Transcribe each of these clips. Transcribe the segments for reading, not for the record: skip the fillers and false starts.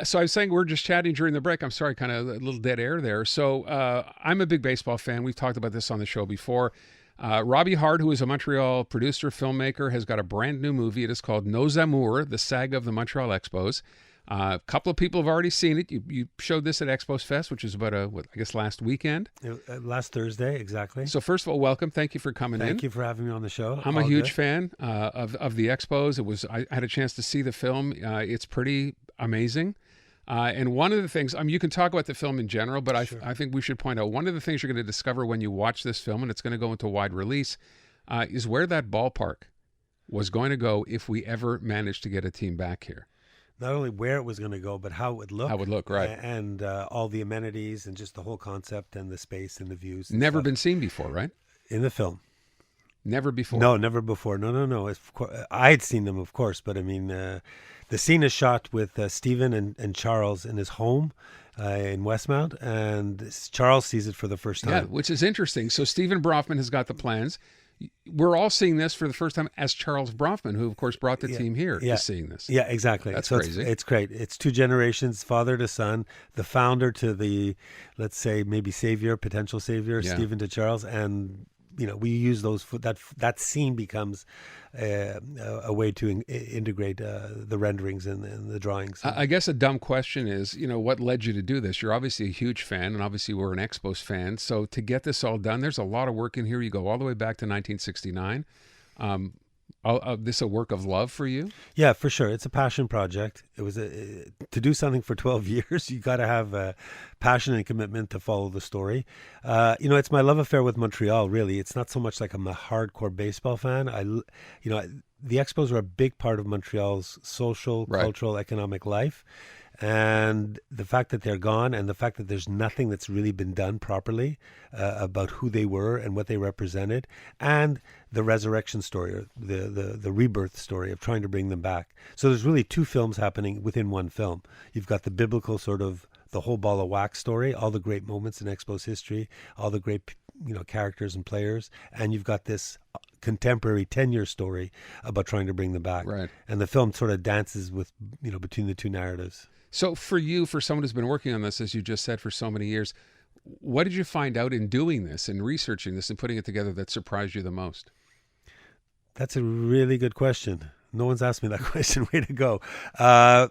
So I was saying we're just chatting during the break. I'm sorry, kind of a little dead air there. So I'm a big baseball fan. We've talked about this on the show before. Robbie Hart, who is a Montreal producer, filmmaker, has got a brand new movie. It is called Nos Amours, the Saga of the Montreal Expos. A couple of people have already seen it. You showed this at Expos Fest, which is about last weekend. Last Thursday, exactly. So first of all, welcome. Thank you for coming in. Thank you for having me on the show. I'm a huge fan of the Expos. I had a chance to see the film. It's pretty amazing. And one of the things, you can talk about the film in general, but Sure. I think we should point out one of the things you're going to discover when you watch this film, and it's going to go into wide release, is where that ballpark was going to go if we ever managed to get a team back here. Not only where it was going to go, but how it would look. How it would look, right. And all the amenities and just the whole concept and the space and the views. And Never stuff. been seen before, right? In the film. Never before. No, never before. No. I had seen them, of course, but I mean, the scene is shot with Stephen and Charles in his home in Westmount, and Charles sees it for the first time. Yeah, which is interesting. So Stephen Brofman has got the plans. We're all seeing this for the first time as Charles Brofman, who, of course, brought the team here, is seeing this. Yeah, exactly. That's so crazy. It's great. It's two generations, father to son, the founder to the, let's say, maybe savior, potential savior, Stephen to Charles, and we use those. That scene becomes a way to integrate the renderings and the drawings. I guess a dumb question is, what led you to do this? You're obviously a huge fan, and obviously we're an Expos fan. So to get this all done, there's a lot of work in here. You go all the way back to 1969. This a work of love for you? Yeah, for sure. It's a passion project. It was to do something for 12 years. You got to have a passion and commitment to follow the story. It's my love affair with Montreal. Really, it's not so much like I'm a hardcore baseball fan. The Expos are a big part of Montreal's social, cultural, economic life. And the fact that they're gone, and the fact that there's nothing that's really been done properly about who they were and what they represented, and the resurrection story, or the rebirth story of trying to bring them back. So there's really two films happening within one film. You've got the biblical sort of the whole ball of wax story, all the great moments in Expos history, all the great characters and players, and you've got this contemporary 10-year story about trying to bring them back. Right. And the film sort of dances with between the two narratives. So for you, for someone who's been working on this, as you just said, for so many years, what did you find out in doing this and researching this and putting it together that surprised you the most? That's a really good question. No one's asked me that question. Way to go. I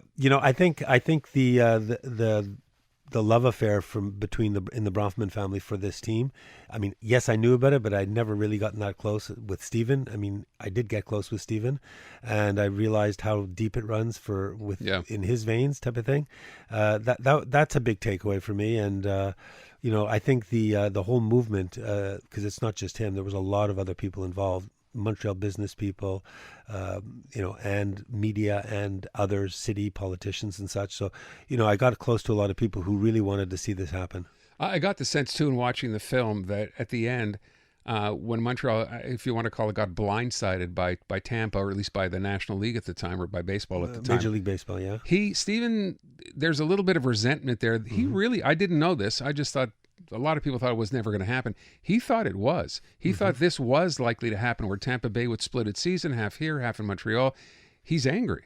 think the love affair between in the Bronfman family for this team. I mean, yes, I knew about it, but I'd never really gotten that close with Stephen. I mean, I did get close with Stephen, and I realized how deep it runs in his veins, type of thing. That's a big takeaway for me, and I think the whole movement, because it's not just him. There was a lot of other people involved. Montreal business people, and media and other city politicians and such. So, I got close to a lot of people who really wanted to see this happen. I got the sense, too, in watching the film that at the end, when Montreal, if you want to call it, got blindsided by Tampa, or at least by the National League at the time, or by baseball at the time. Major League Baseball, yeah. Stephen, there's a little bit of resentment there. He really, I didn't know this. I just thought, a lot of people thought it was never going to happen. He thought it was. He thought this was likely to happen, where Tampa Bay would split its season, half here, half in Montreal. He's angry.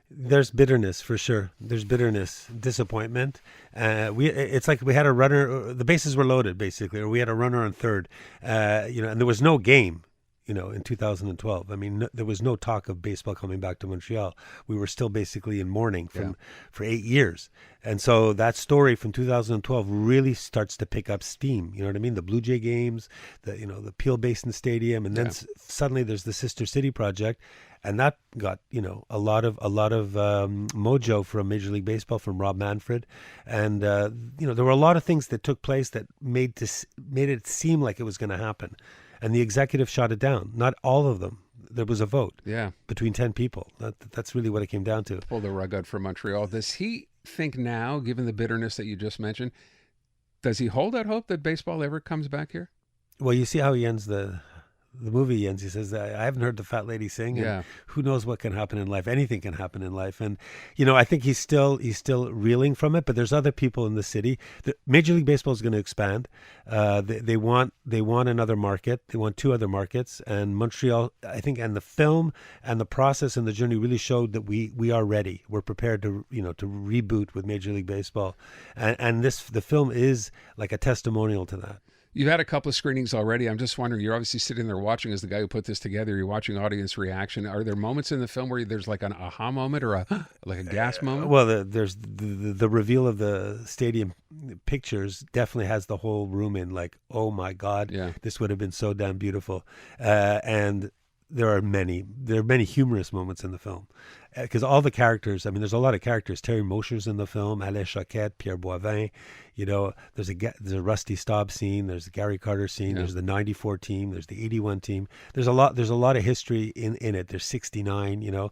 There's bitterness, for sure. There's bitterness, disappointment. It's like we had a runner. The bases were loaded, basically, or we had a runner on third. And there was no game. In 2012. I mean, there was no talk of baseball coming back to Montreal. We were still basically in mourning for 8 years. And so that story from 2012 really starts to pick up steam. You know what I mean? The Blue Jay games, the Peel Basin Stadium, and then suddenly there's the Sister City project. And that got, a lot of mojo from Major League Baseball, from Rob Manfred. And, there were a lot of things that took place that made it seem like it was going to happen. And the executive shot it down. Not all of them. There was a vote between 10 people. That's really what it came down to. Pull the rug out for Montreal. Does he think now, given the bitterness that you just mentioned, does he hold out hope that baseball ever comes back here? Well, you see how he ends the the movie ends. He says, I haven't heard the fat lady sing, and Yeah. who knows what can happen in life. Anything can happen in life. And, you know, I think he's still reeling from it, but there's other people in the city. Major League Baseball is going to expand. They want another market. They want 2 other markets. And Montreal, I think, and the film and the process and the journey really showed that we are ready. We're prepared to, you know, to reboot with Major League Baseball. And the film is like a testimonial to that. You've had a couple of screenings already. I'm just wondering, you're obviously sitting there watching as the guy who put this together. You're watching audience reaction. Are there moments in the film where there's like an aha moment or like a gas moment? Well, there's the reveal of the stadium pictures definitely has the whole room in like, oh my God, Yeah. this would have been so damn beautiful. And there are many humorous moments in the film. Because all the characters, I mean, there's a lot of characters. Terry Mosher's in the film, Alain Choquette, Pierre Boivin. You know, there's a Rusty Staub scene. There's the Gary Carter scene. There's the '94 team. There's the '81 team. There's a lot of history in it. There's '69. You know,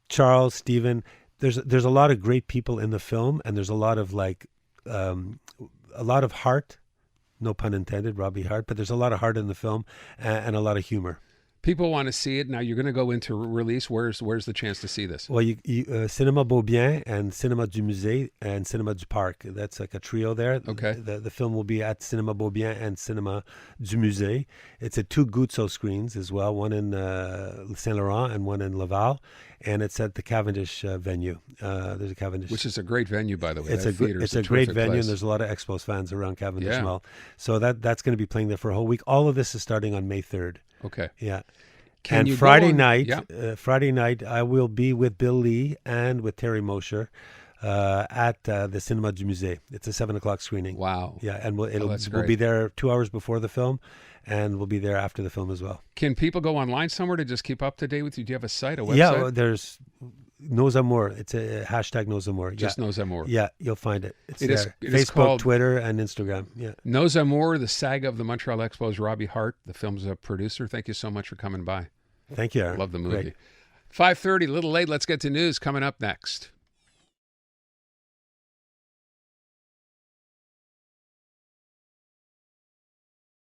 Charles, Stephen. There's a lot of great people in the film, and there's a lot of a lot of heart. No pun intended, Robbie Hart. But there's a lot of heart in the film and a lot of humor. People want to see it. Now you're going to go into release. Where's the chance to see this? Well, Cinéma Beaubien and Cinéma du Musée and Cinéma du Parc. That's like a trio there. Okay. The film will be at Cinéma Beaubien and Cinéma du Musée. It's at 2 Guzzo screens as well, one in Saint Laurent and one in Laval. And it's at the Cavendish venue. There's a Cavendish. Which is a great venue, by the way. It's a great venue, and there's a lot of Expos fans around Cavendish as well. So that's going to be playing there for a whole week. All of this is starting on May 3rd. Okay. Yeah. Can you Friday go on- night, Yeah. Friday night, I will be with Bill Lee and with Terry Mosher at the Cinéma du Musée. It's a 7:00 screening. Wow. Yeah, and we'll that's be great. there 2 hours before the film, and we'll be there after the film as well. Can people go online somewhere to just keep up to date with you? Do you have a site, a website? Yeah, well, there's Nos Amours. It's a hashtag Nos Amours. Just Nos Amours. Yeah, you'll find it. It's It is- there. it is Facebook, called- Twitter, and Instagram. Yeah. Nos Amours, the saga of the Montreal Expos. Robbie Hart, the film's a producer. Thank you so much for coming by. Thank you, Aaron. Love the movie. Great. 5:30, a little late. Let's get to news coming up next.